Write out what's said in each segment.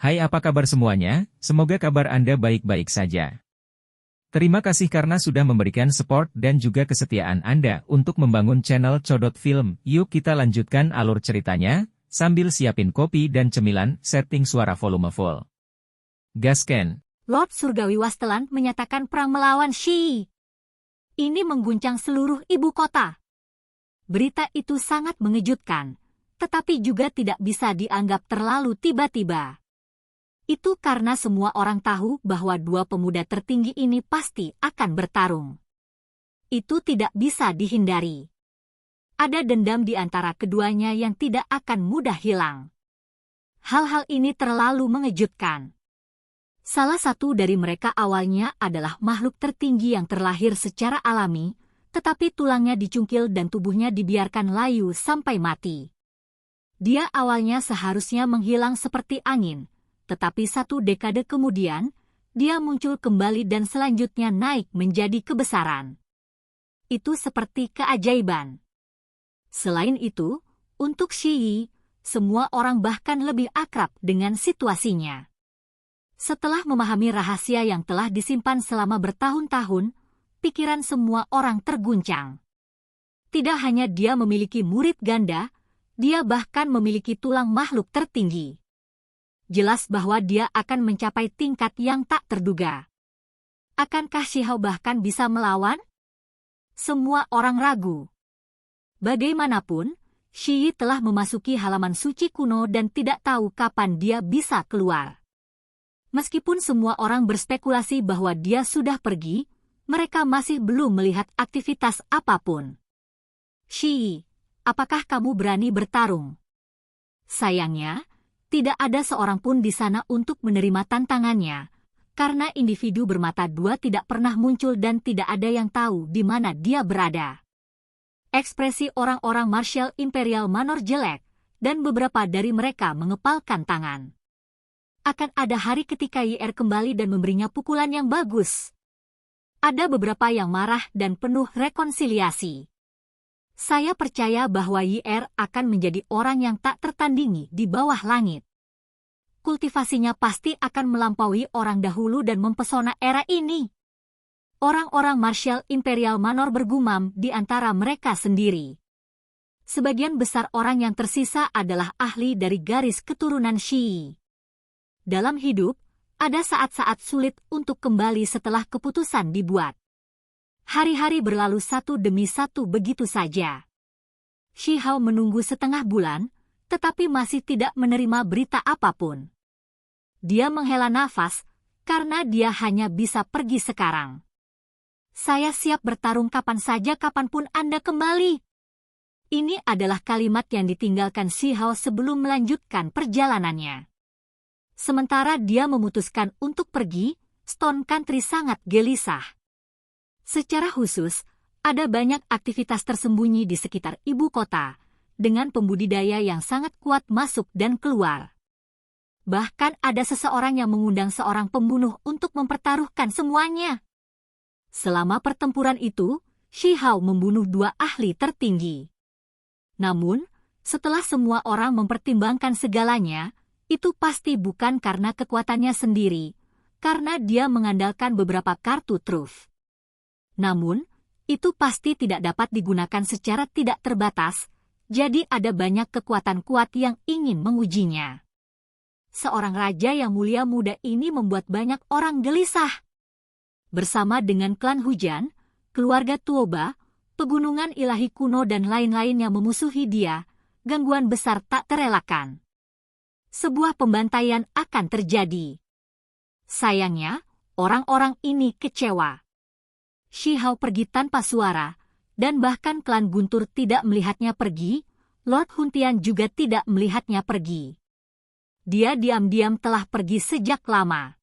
Hai, apa kabar semuanya? Semoga kabar Anda baik-baik saja. Terima kasih karena sudah memberikan support dan juga kesetiaan Anda untuk membangun channel Codot Film. Yuk kita lanjutkan alur ceritanya, sambil siapin kopi dan cemilan, setting suara volume full. Gasken. Lord Surgawi Wasteland menyatakan perang melawan Shi. Ini mengguncang seluruh ibu kota. Berita itu sangat mengejutkan, tetapi juga tidak bisa dianggap terlalu tiba-tiba. Itu karena semua orang tahu bahwa dua pemuda tertinggi ini pasti akan bertarung. Itu tidak bisa dihindari. Ada dendam di antara keduanya yang tidak akan mudah hilang. Hal-hal ini terlalu mengejutkan. Salah satu dari mereka awalnya adalah makhluk tertinggi yang terlahir secara alami, tetapi tulangnya dicungkil dan tubuhnya dibiarkan layu sampai mati. Dia awalnya seharusnya menghilang seperti angin, tetapi 1 dekade kemudian, dia muncul kembali dan selanjutnya naik menjadi kebesaran. Itu seperti keajaiban. Selain itu, untuk Shi Yi, semua orang bahkan lebih akrab dengan situasinya. Setelah memahami rahasia yang telah disimpan selama bertahun-tahun, pikiran semua orang terguncang. Tidak hanya dia memiliki murid ganda, dia bahkan memiliki tulang makhluk tertinggi. Jelas bahwa dia akan mencapai tingkat yang tak terduga. Akankah Shi Hao bahkan bisa melawan? Semua orang ragu. Bagaimanapun, Shi Yi telah memasuki halaman suci kuno dan tidak tahu kapan dia bisa keluar. Meskipun semua orang berspekulasi bahwa dia sudah pergi, mereka masih belum melihat aktivitas apapun. Shi Yi, apakah kamu berani bertarung? Sayangnya, tidak ada seorang pun di sana untuk menerima tantangannya, karena individu bermata dua tidak pernah muncul dan tidak ada yang tahu di mana dia berada. Ekspresi orang-orang Martial Imperial Manor jelek, dan beberapa dari mereka mengepalkan tangan. Akan ada hari ketika YR kembali dan memberinya pukulan yang bagus. Ada beberapa yang marah dan penuh rekonsiliasi. Saya percaya bahwa YR akan menjadi orang yang tak tertandingi di bawah langit. Kultivasinya pasti akan melampaui orang dahulu dan mempesona era ini. Orang-orang Martial Imperial Manor bergumam di antara mereka sendiri. Sebagian besar orang yang tersisa adalah ahli dari garis keturunan Shi. Dalam hidup, ada saat-saat sulit untuk kembali setelah keputusan dibuat. Hari-hari berlalu satu demi satu begitu saja. Shi Hao menunggu setengah bulan, tetapi masih tidak menerima berita apapun. Dia menghela nafas, karena dia hanya bisa pergi sekarang. Saya siap bertarung kapan saja kapanpun Anda kembali. Ini adalah kalimat yang ditinggalkan Shi Hao sebelum melanjutkan perjalanannya. Sementara dia memutuskan untuk pergi, Stone Country sangat gelisah. Secara khusus, ada banyak aktivitas tersembunyi di sekitar ibu kota, dengan pembudidaya yang sangat kuat masuk dan keluar. Bahkan ada seseorang yang mengundang seorang pembunuh untuk mempertaruhkan semuanya. Selama pertempuran itu, Shi Hao membunuh 2 ahli tertinggi. Namun, setelah semua orang mempertimbangkan segalanya, itu pasti bukan karena kekuatannya sendiri, karena dia mengandalkan beberapa kartu truf. Namun, itu pasti tidak dapat digunakan secara tidak terbatas, jadi ada banyak kekuatan kuat yang ingin mengujinya. Seorang raja yang mulia muda ini membuat banyak orang gelisah. Bersama dengan klan hujan, keluarga Tuoba, pegunungan ilahi kuno dan lain-lain yang memusuhi dia, gangguan besar tak terelakkan. Sebuah pembantaian akan terjadi. Sayangnya, orang-orang ini kecewa. Shi Hao pergi tanpa suara, dan bahkan klan Guntur tidak melihatnya pergi, Lord Huntian juga tidak melihatnya pergi. Dia diam-diam telah pergi sejak lama.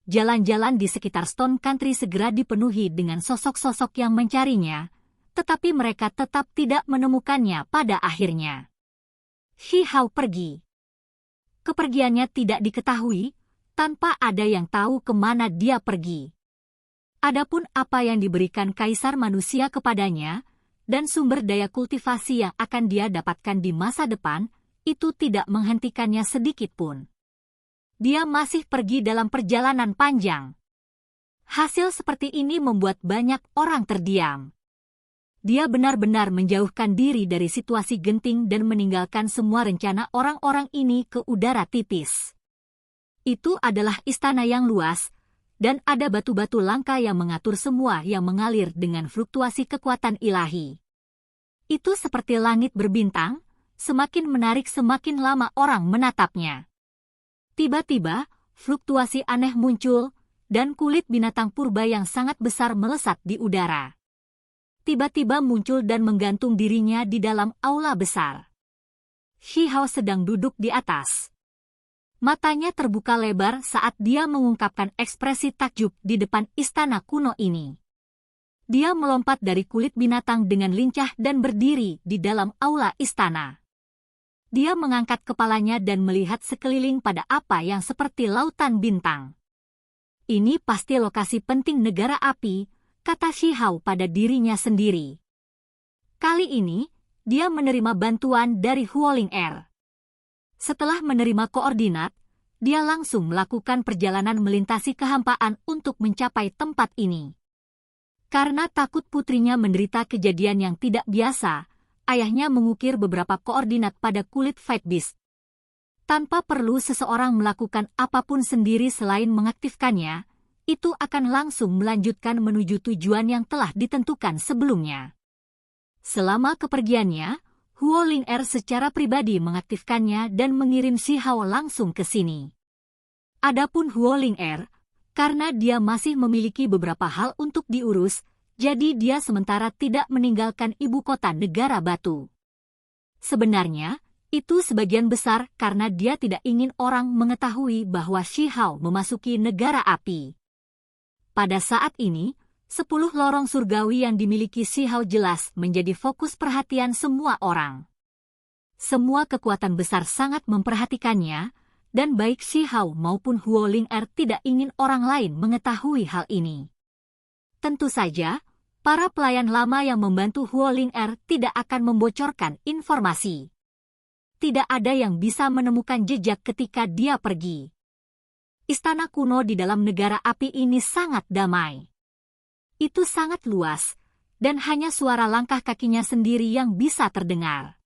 Jalan-jalan di sekitar Stone Country segera dipenuhi dengan sosok-sosok yang mencarinya, tetapi mereka tetap tidak menemukannya pada akhirnya. Shi Hao pergi. Kepergiannya tidak diketahui, tanpa ada yang tahu kemana dia pergi. Adapun apa yang diberikan kaisar manusia kepadanya, dan sumber daya kultivasi yang akan dia dapatkan di masa depan, itu tidak menghentikannya sedikit pun. Dia masih pergi dalam perjalanan panjang. Hasil seperti ini membuat banyak orang terdiam. Dia benar-benar menjauhkan diri dari situasi genting dan meninggalkan semua rencana orang-orang ini ke udara tipis. Itu adalah istana yang luas, dan ada batu-batu langka yang mengatur semua yang mengalir dengan fluktuasi kekuatan ilahi. Itu seperti langit berbintang, semakin menarik semakin lama orang menatapnya. Tiba-tiba, fluktuasi aneh muncul, dan kulit binatang purba yang sangat besar melesat di udara. Tiba-tiba muncul dan menggantung dirinya di dalam aula besar. Shi Hao sedang duduk di atas. Matanya terbuka lebar saat dia mengungkapkan ekspresi takjub di depan istana kuno ini. Dia melompat dari kulit binatang dengan lincah dan berdiri di dalam aula istana. Dia mengangkat kepalanya dan melihat sekeliling pada apa yang seperti lautan bintang. Ini pasti lokasi penting negara api, kata Shi Hao pada dirinya sendiri. Kali ini, dia menerima bantuan dari Huoling Air. Setelah menerima koordinat, dia langsung melakukan perjalanan melintasi kehampaan untuk mencapai tempat ini. Karena takut putrinya menderita kejadian yang tidak biasa, ayahnya mengukir beberapa koordinat pada kulit Fight Beast. Tanpa perlu seseorang melakukan apapun sendiri selain mengaktifkannya, itu akan langsung melanjutkan menuju tujuan yang telah ditentukan sebelumnya. Selama kepergiannya, Huoling Air secara pribadi mengaktifkannya dan mengirim Shi Hao langsung ke sini. Adapun Huoling Air, karena dia masih memiliki beberapa hal untuk diurus, jadi dia sementara tidak meninggalkan ibu kota negara batu. Sebenarnya, itu sebagian besar karena dia tidak ingin orang mengetahui bahwa Shi Hao memasuki negara api. Pada saat ini, 10 lorong surgawi yang dimiliki Shi Hao jelas menjadi fokus perhatian semua orang. Semua kekuatan besar sangat memperhatikannya, dan baik Shi Hao maupun Huoling Air tidak ingin orang lain mengetahui hal ini. Tentu saja, para pelayan lama yang membantu Huoling Air tidak akan membocorkan informasi. Tidak ada yang bisa menemukan jejak ketika dia pergi. Istana kuno di dalam negara api ini sangat damai. Itu sangat luas, dan hanya suara langkah kakinya sendiri yang bisa terdengar.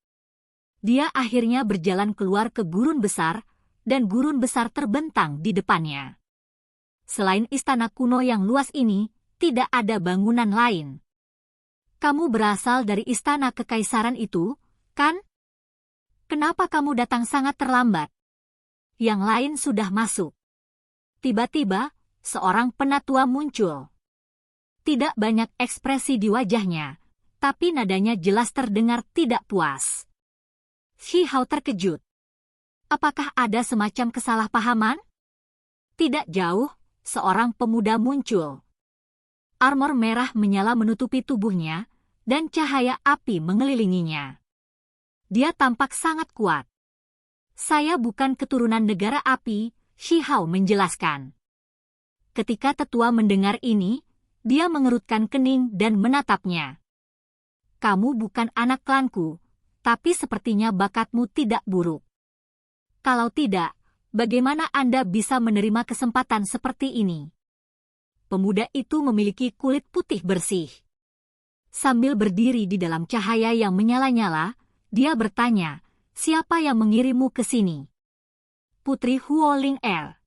Dia akhirnya berjalan keluar ke gurun besar, dan gurun besar terbentang di depannya. Selain istana kuno yang luas ini, tidak ada bangunan lain. Kamu berasal dari istana kekaisaran itu, kan? Kenapa kamu datang sangat terlambat? Yang lain sudah masuk. Tiba-tiba, seorang penatua muncul. Tidak banyak ekspresi di wajahnya, tapi nadanya jelas terdengar tidak puas. Shi Hao terkejut. Apakah ada semacam kesalahpahaman? Tidak jauh, seorang pemuda muncul. Armor merah menyala menutupi tubuhnya, dan cahaya api mengelilinginya. Dia tampak sangat kuat. Saya bukan keturunan negara api, Shi Hao menjelaskan. Ketika tetua mendengar ini, dia mengerutkan kening dan menatapnya. Kamu bukan anak klanku, tapi sepertinya bakatmu tidak buruk. Kalau tidak, bagaimana Anda bisa menerima kesempatan seperti ini? Pemuda itu memiliki kulit putih bersih. Sambil berdiri di dalam cahaya yang menyala-nyala, dia bertanya, siapa yang mengirimmu ke sini? Putri Huoling Air.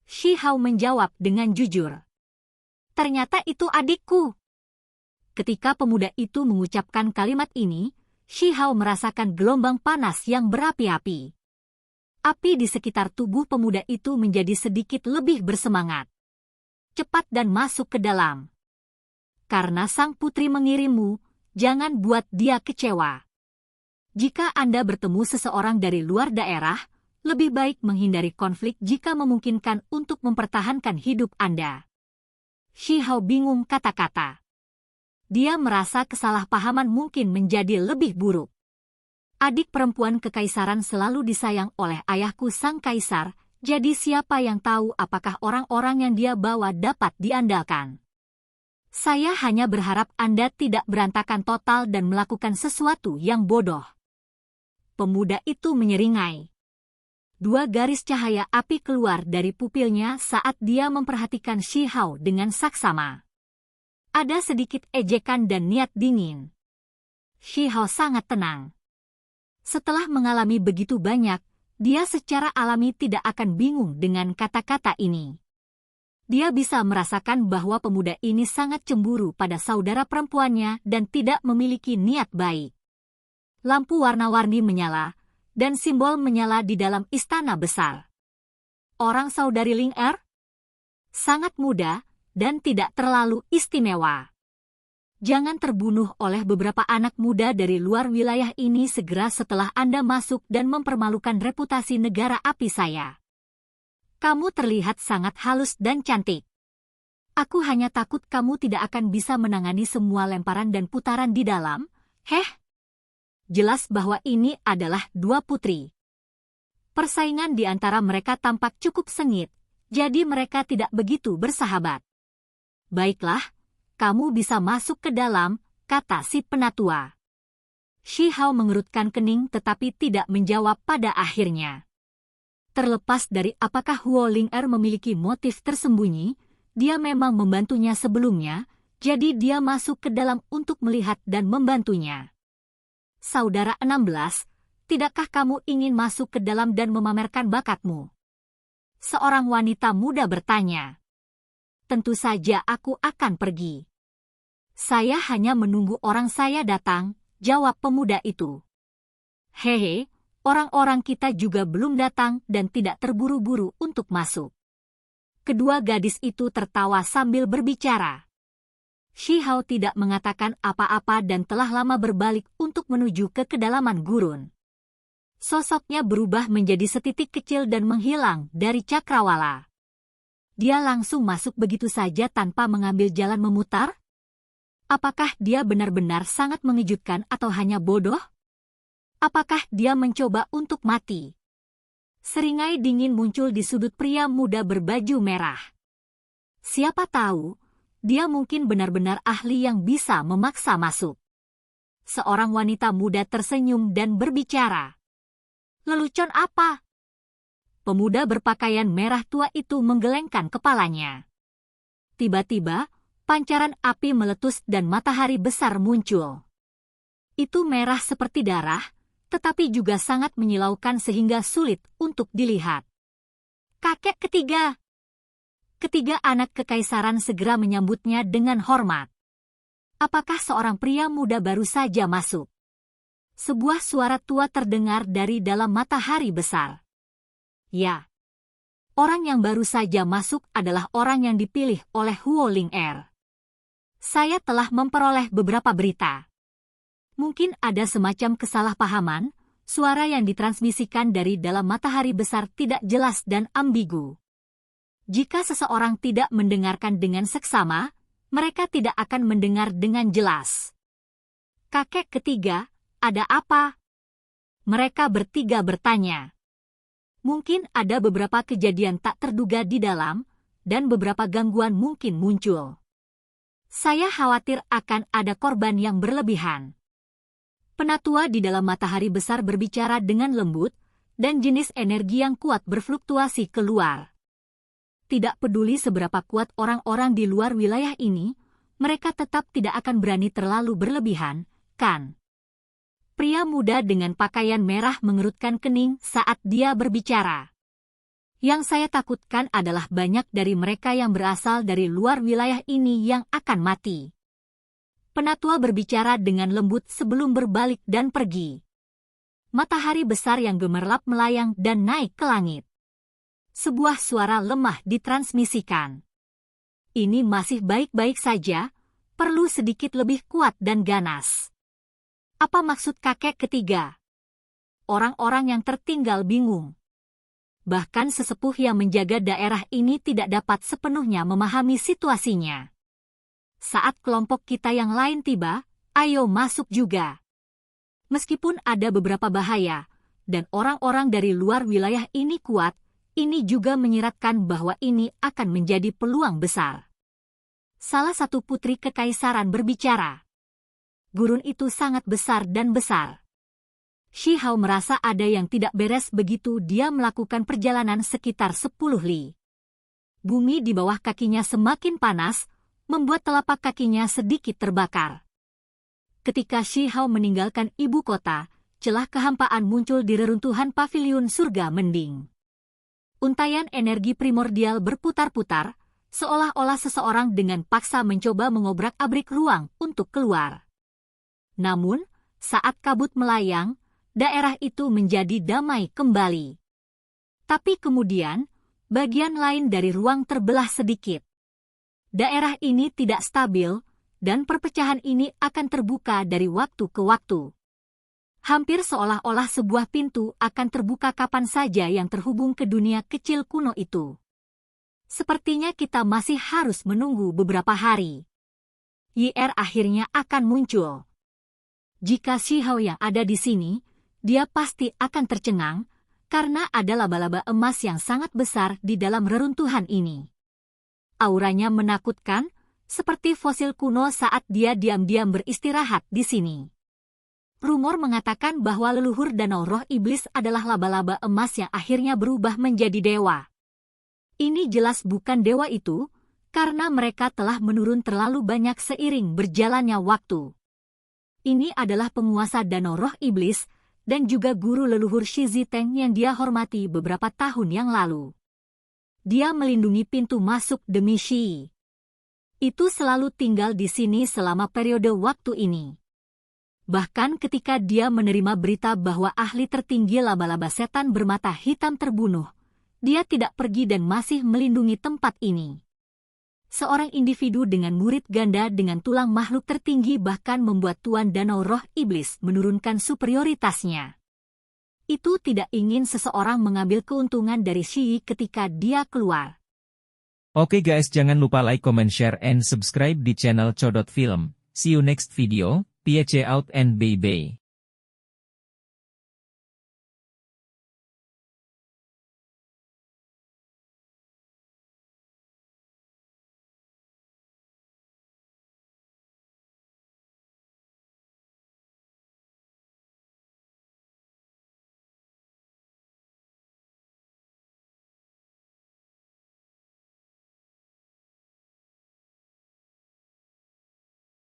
Shi Hao menjawab dengan jujur. Ternyata itu adikku. Ketika pemuda itu mengucapkan kalimat ini, Shi Hao merasakan gelombang panas yang berapi-api. Api di sekitar tubuh pemuda itu menjadi sedikit lebih bersemangat. Cepat dan masuk ke dalam. Karena sang putri mengirimmu, jangan buat dia kecewa. Jika Anda bertemu seseorang dari luar daerah, lebih baik menghindari konflik jika memungkinkan untuk mempertahankan hidup Anda. Shi Hao bingung kata-kata. Dia merasa kesalahpahaman mungkin menjadi lebih buruk. Adik perempuan kekaisaran selalu disayang oleh ayahku sang kaisar, jadi siapa yang tahu apakah orang-orang yang dia bawa dapat diandalkan. Saya hanya berharap Anda tidak berantakan total dan melakukan sesuatu yang bodoh. Pemuda itu menyeringai. 2 garis cahaya api keluar dari pupilnya saat dia memperhatikan Shi Hao dengan saksama. Ada sedikit ejekan dan niat dingin. Shi Hao sangat tenang. Setelah mengalami begitu banyak, dia secara alami tidak akan bingung dengan kata-kata ini. Dia bisa merasakan bahwa pemuda ini sangat cemburu pada saudara perempuannya dan tidak memiliki niat baik. Lampu warna-warni menyala, dan simbol menyala di dalam istana besar. Orang saudari Ling Er? Sangat muda, dan tidak terlalu istimewa. Jangan terbunuh oleh beberapa anak muda dari luar wilayah ini segera setelah Anda masuk dan mempermalukan reputasi negara api saya. Kamu terlihat sangat halus dan cantik. Aku hanya takut kamu tidak akan bisa menangani semua lemparan dan putaran di dalam. Jelas bahwa ini adalah 2 putri. Persaingan di antara mereka tampak cukup sengit, jadi mereka tidak begitu bersahabat. Baiklah, kamu bisa masuk ke dalam, kata si penatua. Shi Hao mengerutkan kening tetapi tidak menjawab pada akhirnya. Terlepas dari apakah Huo Ling Er memiliki motif tersembunyi, dia memang membantunya sebelumnya, jadi dia masuk ke dalam untuk melihat dan membantunya. Saudara 16, tidakkah kamu ingin masuk ke dalam dan memamerkan bakatmu? Seorang wanita muda bertanya. Tentu saja aku akan pergi. Saya hanya menunggu orang saya datang, jawab pemuda itu. Hehe, orang-orang kita juga belum datang dan tidak terburu-buru untuk masuk. Kedua gadis itu tertawa sambil berbicara. Shi Hao tidak mengatakan apa-apa dan telah lama berbalik untuk menuju ke kedalaman gurun. Sosoknya berubah menjadi setitik kecil dan menghilang dari cakrawala. Dia langsung masuk begitu saja tanpa mengambil jalan memutar? Apakah dia benar-benar sangat mengejutkan atau hanya bodoh? Apakah dia mencoba untuk mati? Seringai dingin muncul di sudut pria muda berbaju merah. Siapa tahu, dia mungkin benar-benar ahli yang bisa memaksa masuk. Seorang wanita muda tersenyum dan berbicara. Lelucon apa? Pemuda berpakaian merah tua itu menggelengkan kepalanya. Tiba-tiba, pancaran api meletus dan matahari besar muncul. Itu merah seperti darah, tetapi juga sangat menyilaukan sehingga sulit untuk dilihat. Kakek ketiga. Ketiga anak kekaisaran segera menyambutnya dengan hormat. Apakah seorang pria muda baru saja masuk? Sebuah suara tua terdengar dari dalam matahari besar. Ya, orang yang baru saja masuk adalah orang yang dipilih oleh Huo Ling Er. Saya telah memperoleh beberapa berita. Mungkin ada semacam kesalahpahaman, suara yang ditransmisikan dari dalam matahari besar tidak jelas dan ambigu. Jika seseorang tidak mendengarkan dengan seksama, mereka tidak akan mendengar dengan jelas. Kakek ketiga, ada apa? Mereka bertiga bertanya. Mungkin ada beberapa kejadian tak terduga di dalam, dan beberapa gangguan mungkin muncul. Saya khawatir akan ada korban yang berlebihan. Penatua di dalam matahari besar berbicara dengan lembut, dan jenis energi yang kuat berfluktuasi keluar. Tidak peduli seberapa kuat orang-orang di luar wilayah ini, mereka tetap tidak akan berani terlalu berlebihan, kan? Pria muda dengan pakaian merah mengerutkan kening saat dia berbicara. Yang saya takutkan adalah banyak dari mereka yang berasal dari luar wilayah ini yang akan mati. Penatua berbicara dengan lembut sebelum berbalik dan pergi. Matahari besar yang gemerlap melayang dan naik ke langit. Sebuah suara lemah ditransmisikan. Ini masih baik-baik saja, perlu sedikit lebih kuat dan ganas. Apa maksud kakek ketiga? Orang-orang yang tertinggal bingung. Bahkan sesepuh yang menjaga daerah ini tidak dapat sepenuhnya memahami situasinya. Saat kelompok kita yang lain tiba, ayo masuk juga. Meskipun ada beberapa bahaya, dan orang-orang dari luar wilayah ini kuat, ini juga menyiratkan bahwa ini akan menjadi peluang besar. Salah satu putri kekaisaran berbicara. Gurun itu sangat besar dan besar. Shi Hao merasa ada yang tidak beres begitu dia melakukan perjalanan sekitar 10 li. Bumi di bawah kakinya semakin panas, membuat telapak kakinya sedikit terbakar. Ketika Shi Hao meninggalkan ibu kota, celah kehampaan muncul di reruntuhan paviliun surga mending. Untaian energi primordial berputar-putar, seolah-olah seseorang dengan paksa mencoba mengobrak-abrik ruang untuk keluar. Namun, saat kabut melayang, daerah itu menjadi damai kembali. Tapi kemudian, bagian lain dari ruang terbelah sedikit. Daerah ini tidak stabil, dan perpecahan ini akan terbuka dari waktu ke waktu. Hampir seolah-olah sebuah pintu akan terbuka kapan saja yang terhubung ke dunia kecil kuno itu. Sepertinya kita masih harus menunggu beberapa hari. YR akhirnya akan muncul. Jika Shi Hao yang ada di sini, dia pasti akan tercengang, karena ada laba-laba emas yang sangat besar di dalam reruntuhan ini. Auranya menakutkan, seperti fosil kuno saat dia diam-diam beristirahat di sini. Rumor mengatakan bahwa leluhur danau roh iblis adalah laba-laba emas yang akhirnya berubah menjadi dewa. Ini jelas bukan dewa itu, karena mereka telah menurun terlalu banyak seiring berjalannya waktu. Ini adalah penguasa danau roh iblis, dan juga guru leluhur Shi Ziteng yang dia hormati beberapa tahun yang lalu. Dia melindungi pintu masuk demi Shi. Itu selalu tinggal di sini selama periode waktu ini. Bahkan ketika dia menerima berita bahwa ahli tertinggi laba-laba setan bermata hitam terbunuh, dia tidak pergi dan masih melindungi tempat ini. Seorang individu dengan murid ganda dengan tulang makhluk tertinggi bahkan membuat Tuan Danau Roh Iblis menurunkan superioritasnya. Itu tidak ingin seseorang mengambil keuntungan dari Shi ketika dia keluar. Oke guys, jangan lupa like, comment, share, and subscribe di channel Codot Film. See you next video, peace out and bye-bye.